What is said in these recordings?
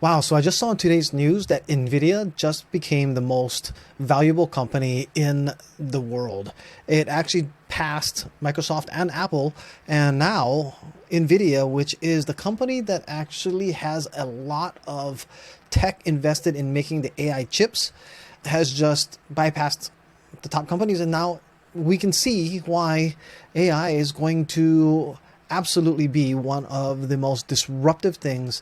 Wow, so I just saw in today's news that Nvidia just became the most valuable company in the world. It actually passed Microsoft and Apple, and now Nvidia, which is the company that actually has a lot of tech invested in making the AI chips, has just bypassed the top companies. And now we can see why AI is going to absolutely be one of the most disruptive things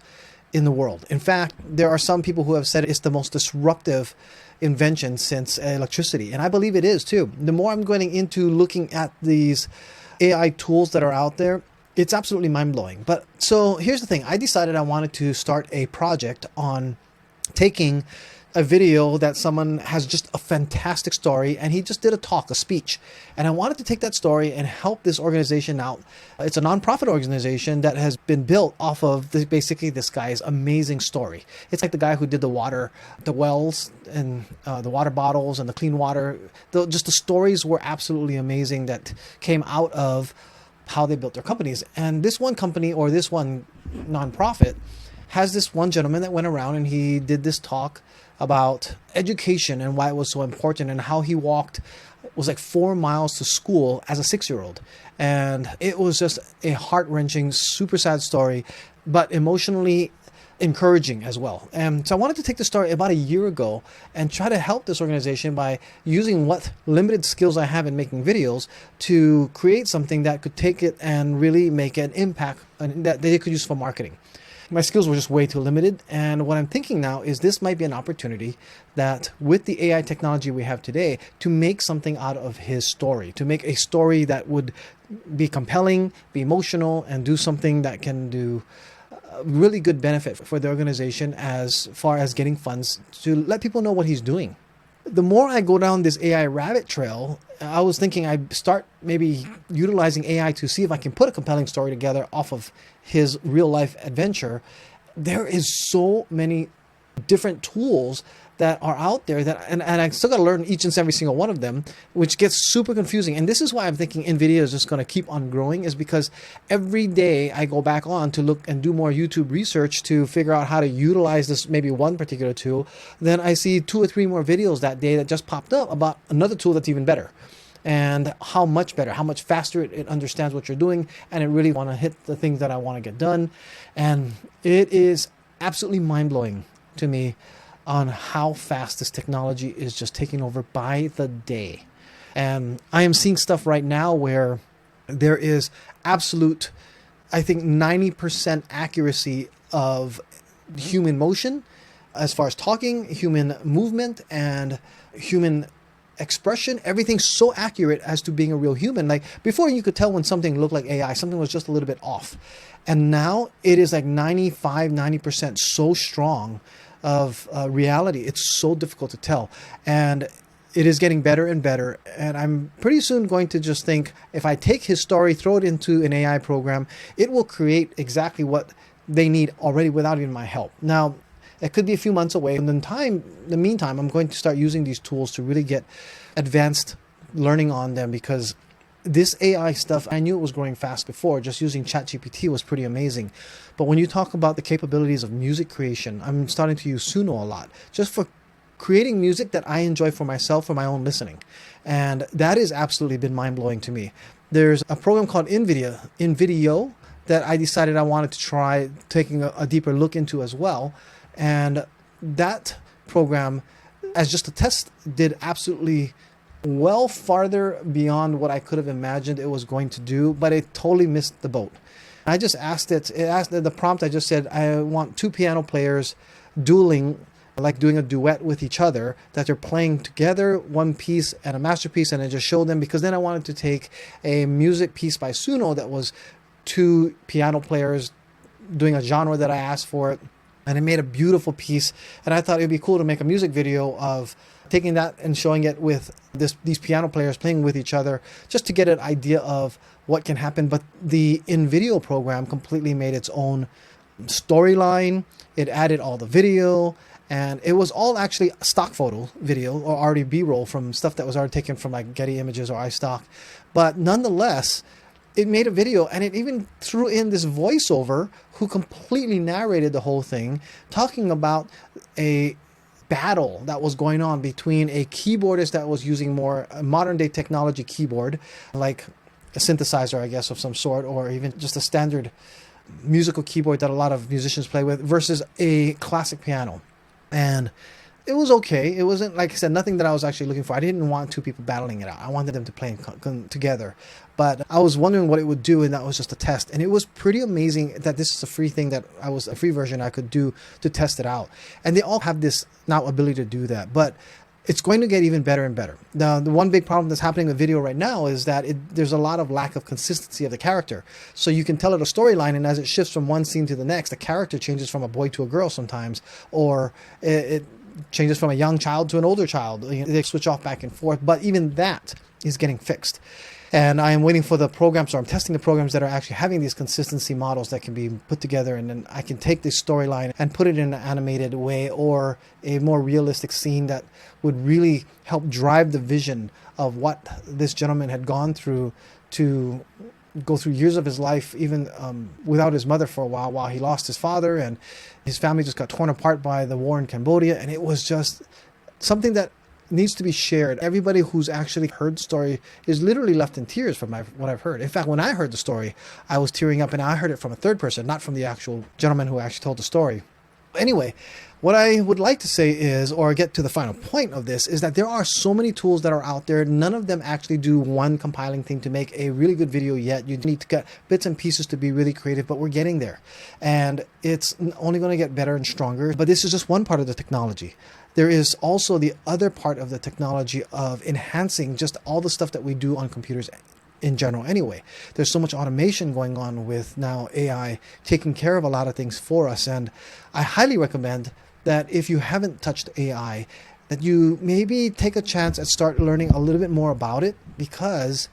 in the world. In fact, there are some people who have said it's the most disruptive invention since electricity. And I believe it is too. The more I'm going into looking at these AI tools that are out there, it's absolutely mind-blowing. But so here's the thing. I decided I wanted to start a project on taking a video that someone has just a fantastic story, and he just did a speech. And I wanted to take that story and help this organization out. It's a nonprofit organization that has been built off of basically this guy's amazing story. It's like the guy who did the water, the wells and the water bottles and the clean water. Just the stories were absolutely amazing that came out of how they built their companies. And this one company, or this one nonprofit, has this one gentleman that went around and he did this talk about education and why it was so important, and how he walked, it was like 4 miles to school as a 6-year-old. And it was just a heart-wrenching, super sad story, but emotionally encouraging as well. And so I wanted to take the story about a year ago and try to help this organization by using what limited skills I have in making videos to create something that could take it and really make an impact, and that they could use for marketing. My skills were just way too limited. And what I'm thinking now is this might be an opportunity that with the AI technology we have today, to make something out of his story, to make a story that would be compelling, be emotional, and do something that can do really good benefit for the organization as far as getting funds to let people know what he's doing. The more I go down this AI rabbit trail, I was thinking I'd start maybe utilizing AI to see if I can put a compelling story together off of his real life adventure. There is so many different tools that are out there that, and I still got to learn each and every single one of them, which gets super confusing. And this is why I'm thinking Nvidia is just going to keep on growing, is because every day I go back on to look and do more YouTube research to figure out how to utilize this, maybe one particular tool. Then I see 2 or 3 more videos that day that just popped up about another tool that's even better, and how much better, how much faster it understands what you're doing, and it really want to hit the things that I want to get done. And it is absolutely mind-blowing to me on how fast this technology is just taking over by the day. And I am seeing stuff right now where there is absolute, I think 90% accuracy of human motion as far as talking, human movement, and human expression. Everything's so accurate as to being a real human. Like before, you could tell when something looked like AI, something was just a little bit off. And now it is like 90% so strong of reality. It's so difficult to tell. And it is getting better and better. And I'm pretty soon going to just think, if I take his story, throw it into an AI program, it will create exactly what they need already without even my help. Now, it could be a few months away. And in the meantime, I'm going to start using these tools to really get advanced learning on them, because this AI stuff, I knew it was growing fast before. Just using ChatGPT was pretty amazing. But when you talk about the capabilities of music creation, I'm starting to use Suno a lot, just for creating music that I enjoy for myself, for my own listening. And that has absolutely been mind-blowing to me. There's a program called Nvidia, that I decided I wanted to try taking a deeper look into as well. And that program, as just a test, did absolutely well farther beyond what I could have imagined it was going to do, but it totally missed the boat. I just asked the prompt, I just said, I want 2 piano players dueling, like doing a duet with each other, that they're playing together, one piece and a masterpiece, and I just showed them, because then I wanted to take a music piece by Suno that was 2 piano players doing a genre that I asked for it, and it made a beautiful piece. And I thought it'd be cool to make a music video of taking that and showing it with these piano players playing with each other, just to get an idea of what can happen. But the Nvidia program completely made its own storyline. It added all the video, and it was all actually stock photo video, or already B-roll from stuff that was already taken from like Getty Images or iStock. But nonetheless, it made a video, and it even threw in this voiceover who completely narrated the whole thing, talking about a battle that was going on between a keyboardist that was using more modern day technology keyboard, like a synthesizer, I guess, of some sort, or even just a standard musical keyboard that a lot of musicians play with, versus a classic piano. And it was okay. It wasn't, like I said, nothing that I was actually looking for. I didn't want two people battling it out. I wanted them to play together. But I was wondering what it would do, and that was just a test. And it was pretty amazing that this is a free thing, that a free version I could do to test it out. And they all have this now ability to do that. But it's going to get even better and better. Now, the one big problem that's happening with video right now is that there's a lot of lack of consistency of the character. So you can tell it a storyline, and as it shifts from one scene to the next, the character changes from a boy to a girl sometimes, or it changes from a young child to an older child. They switch off back and forth, but even that is getting fixed. And I am waiting for the programs, or I'm testing the programs that are actually having these consistency models that can be put together, and then I can take this storyline and put it in an animated way, or a more realistic scene that would really help drive the vision of what this gentleman had gone through to go through years of his life, even without his mother for a while he lost his father, and his family just got torn apart by the war in Cambodia. And it was just something that needs to be shared. Everybody who's actually heard the story is literally left in tears from what I've heard. In fact, when I heard the story, I was tearing up, and I heard it from a third person, not from the actual gentleman who actually told the story. Anyway, what I would like to say is, or get to the final point of this, is that there are so many tools that are out there. None of them actually do one compiling thing to make a really good video yet. You need to get bits and pieces to be really creative, but we're getting there. And it's only going to get better and stronger. But this is just one part of the technology. There is also the other part of the technology of enhancing just all the stuff that we do on computers in general anyway. There's so much automation going on with now AI taking care of a lot of things for us. And I highly recommend that if you haven't touched AI, that you maybe take a chance and start learning a little bit more about it, because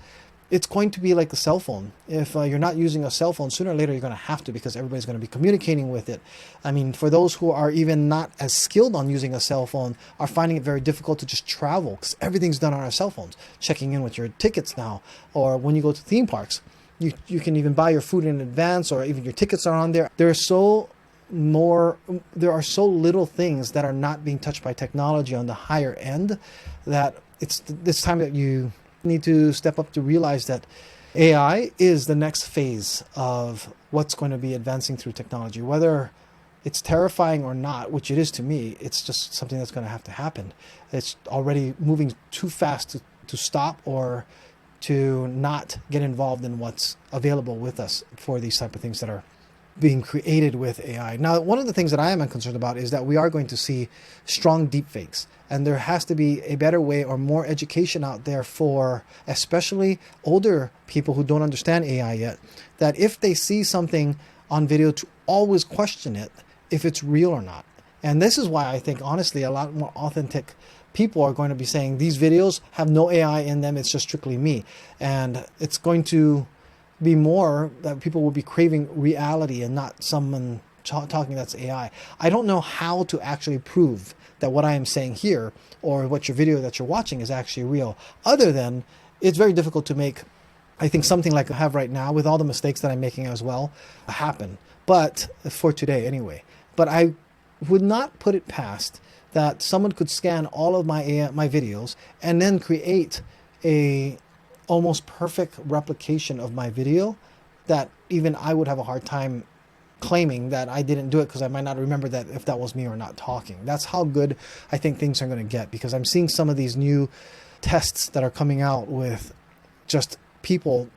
it's going to be like a cell phone. If you're not using a cell phone, sooner or later you're going to have to, because everybody's going to be communicating with it. I mean, for those who are even not as skilled on using a cell phone, are finding it very difficult to just travel, because everything's done on our cell phones. Checking in with your tickets now, or when you go to theme parks, you can even buy your food in advance, or even your tickets are on there. There are so little things that are not being touched by technology on the higher end, that it's this time that you need to step up to realize that AI is the next phase of what's going to be advancing through technology. Whether it's terrifying or not, which it is to me, it's just something that's going to have to happen. It's already moving too fast to stop, or to not get involved in what's available with us for these type of things that are being created with AI. Now, one of the things that I am concerned about is that we are going to see strong deepfakes, and there has to be a better way or more education out there for especially older people who don't understand AI yet, that if they see something on video, to always question it if it's real or not. And this is why I think, honestly, a lot more authentic people are going to be saying these videos have no AI in them, it's just strictly me. And it's going to be more that people will be craving reality and not someone talking that's AI. I don't know how to actually prove that what I am saying here, or what your video that you're watching, is actually real, other than it's very difficult to make, I think, something like I have right now, with all the mistakes that I'm making as well, happen. But for today anyway. But I would not put it past that someone could scan all of my videos and then create a almost perfect replication of my video, that even I would have a hard time claiming that I didn't do it, because I might not remember that if that was me or not talking. That's how good I think things are going to get, because I'm seeing some of these new tests that are coming out with just people,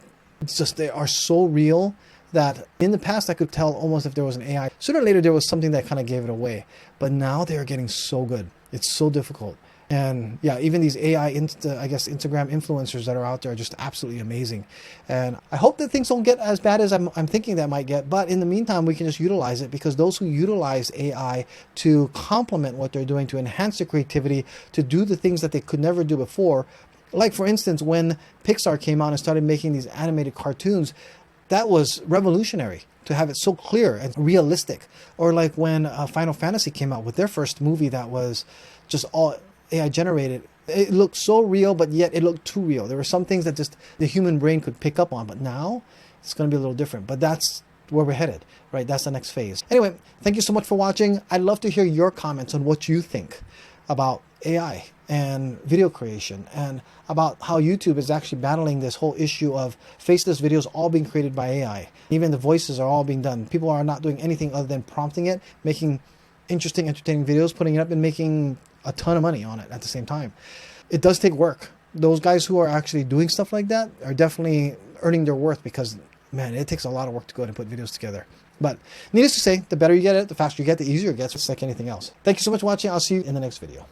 they are so real that in the past I could tell almost if there was an AI. Sooner or later there was something that kind of gave it away, but now they are getting so good. It's so difficult. And yeah, even these AI, Instagram influencers that are out there are just absolutely amazing. And I hope that things don't get as bad as I'm thinking that might get. But in the meantime, we can just utilize it, because those who utilize AI to complement what they're doing, to enhance their creativity, to do the things that they could never do before. Like, for instance, when Pixar came out and started making these animated cartoons, that was revolutionary, to have it so clear and realistic. Or like when Final Fantasy came out with their first movie that was just all AI generated, it looked so real, but yet it looked too real. There were some things that just the human brain could pick up on, but now it's going to be a little different. But that's where we're headed, right? That's the next phase. Anyway, thank you so much for watching. I'd love to hear your comments on what you think about AI and video creation, and about how YouTube is actually battling this whole issue of faceless videos all being created by AI. Even the voices are all being done. People are not doing anything other than prompting it, making interesting, entertaining videos, putting it up, and making a ton of money on it at the same time. It does take work. Those guys who are actually doing stuff like that are definitely earning their worth, because, man, it takes a lot of work to go ahead and put videos together. But needless to say, the better you get it, the faster you get, the easier it gets. It's like anything else. Thank you so much for watching. I'll see you in the next video.